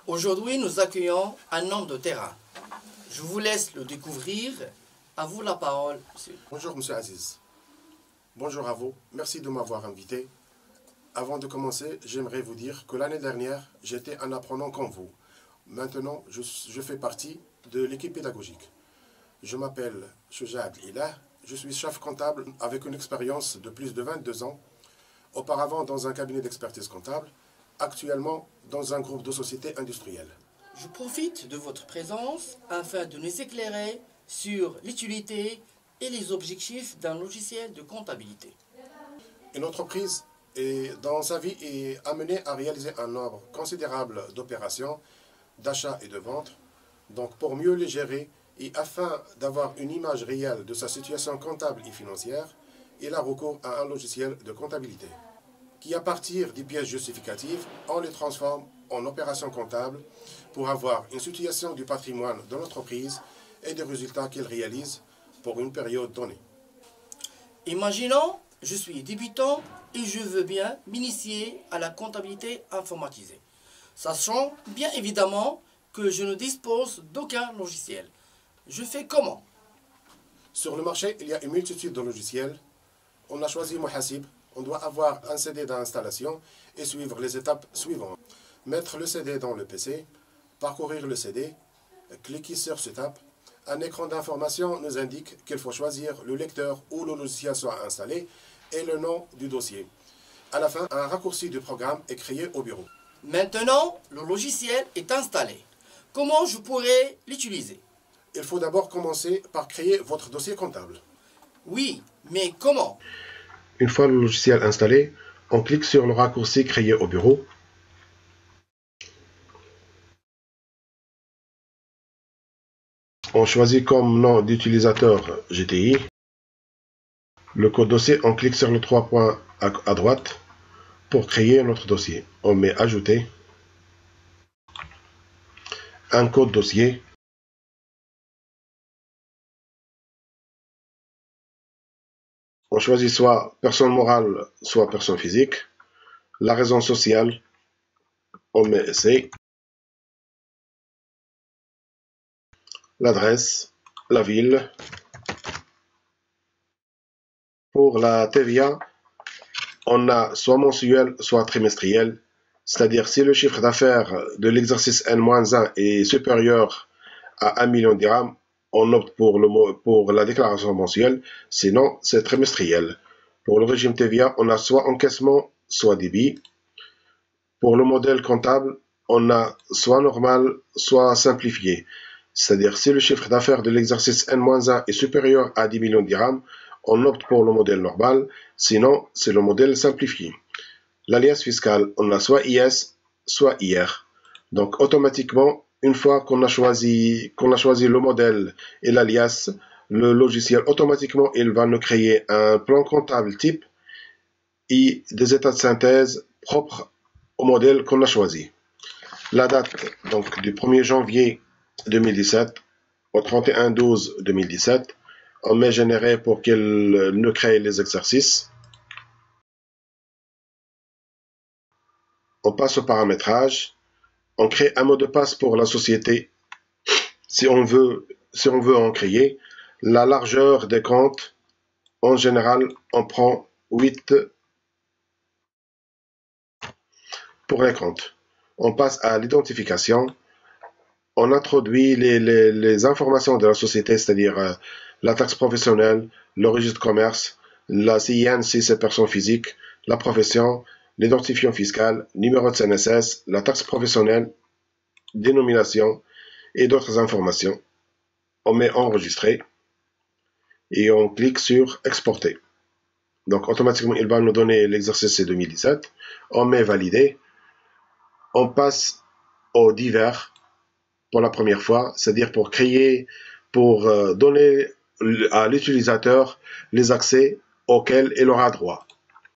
Aujourd'hui, nous accueillons un homme de terrain. Je vous laisse le découvrir. À vous la parole, monsieur. Bonjour, monsieur Aziz. Bonjour à vous. Merci de m'avoir invité. Avant de commencer, j'aimerais vous dire que l'année dernière, j'étais un apprenant comme vous. Maintenant, je fais partie de l'équipe pédagogique. Je m'appelle Choujad Ilah. Je suis chef comptable avec une expérience de plus de 22 ans. Auparavant dans un cabinet d'expertise comptable. Actuellement dans un groupe de sociétés industrielles. Je profite de votre présence afin de nous éclairer sur l'utilité et les objectifs d'un logiciel de comptabilité. Une entreprise, dans sa vie, est amenée à réaliser un nombre considérable d'opérations, d'achat et de vente. Donc pour mieux les gérer et afin d'avoir une image réelle de sa situation comptable et financière, il a recours à un logiciel de comptabilité qui, à partir des pièces justificatives, on les transforme en opérations comptables pour avoir une situation du patrimoine de l'entreprise et des résultats qu'elle réalise pour une période donnée. Imaginons, je suis débutant et je veux bien m'initier à la comptabilité informatisée, sachant bien évidemment que je ne dispose d'aucun logiciel. Je fais comment? Sur le marché, il y a une multitude de logiciels. On a choisi Muhasib. On doit avoir un CD d'installation et suivre les étapes suivantes. Mettre le CD dans le PC, parcourir le CD, cliquer sur Setup. Un écran d'information nous indique qu'il faut choisir le lecteur où le logiciel soit installé et le nom du dossier. À la fin, un raccourci du programme est créé au bureau. Maintenant, le logiciel est installé. Comment je pourrais l'utiliser? Il faut d'abord commencer par créer votre dossier comptable. Oui, mais comment? Une fois le logiciel installé, on clique sur le raccourci créé au bureau. On choisit comme nom d'utilisateur GTI. Le code dossier, on clique sur le 3 points à droite pour créer notre dossier. On met ajouter un code dossier. On choisit soit personne morale, soit personne physique. La raison sociale, on met essai. L'adresse, la ville. Pour la TVA, on a soit mensuel, soit trimestriel. C'est-à-dire si le chiffre d'affaires de l'exercice N-1 est supérieur à 1 million de dirhams, on opte pour la déclaration mensuelle, sinon c'est trimestriel. Pour le régime TVA, on a soit encaissement, soit débit. Pour le modèle comptable, on a soit normal, soit simplifié. C'est-à-dire si le chiffre d'affaires de l'exercice N-1 est supérieur à 10 millions de dirhams, on opte pour le modèle normal, sinon c'est le modèle simplifié. L'alias fiscal, on a soit IS, soit IR. Donc automatiquement, une fois qu'on a choisi le modèle et l'alias, le logiciel automatiquement il va nous créer un plan comptable type et des états de synthèse propres au modèle qu'on a choisi. La date donc du 1er janvier 2017 au 31/12/2017, on met généré pour qu'il nous crée les exercices. On passe au paramétrage. On crée un mot de passe pour la société si on veut en créer. La largeur des comptes, en général, on prend 8 pour les comptes. On passe à l'identification. On introduit les informations de la société, c'est-à-dire la taxe professionnelle, le registre de commerce, la CIN si c'est personne physique, la profession, l'identifiant fiscal, numéro de CNSS, la taxe professionnelle, dénomination et d'autres informations. On met enregistrer et on clique sur exporter. Donc automatiquement il va nous donner l'exercice 2017. On met valider. On passe au divers pour la première fois, c'est-à-dire pour donner à l'utilisateur les accès auxquels il aura droit.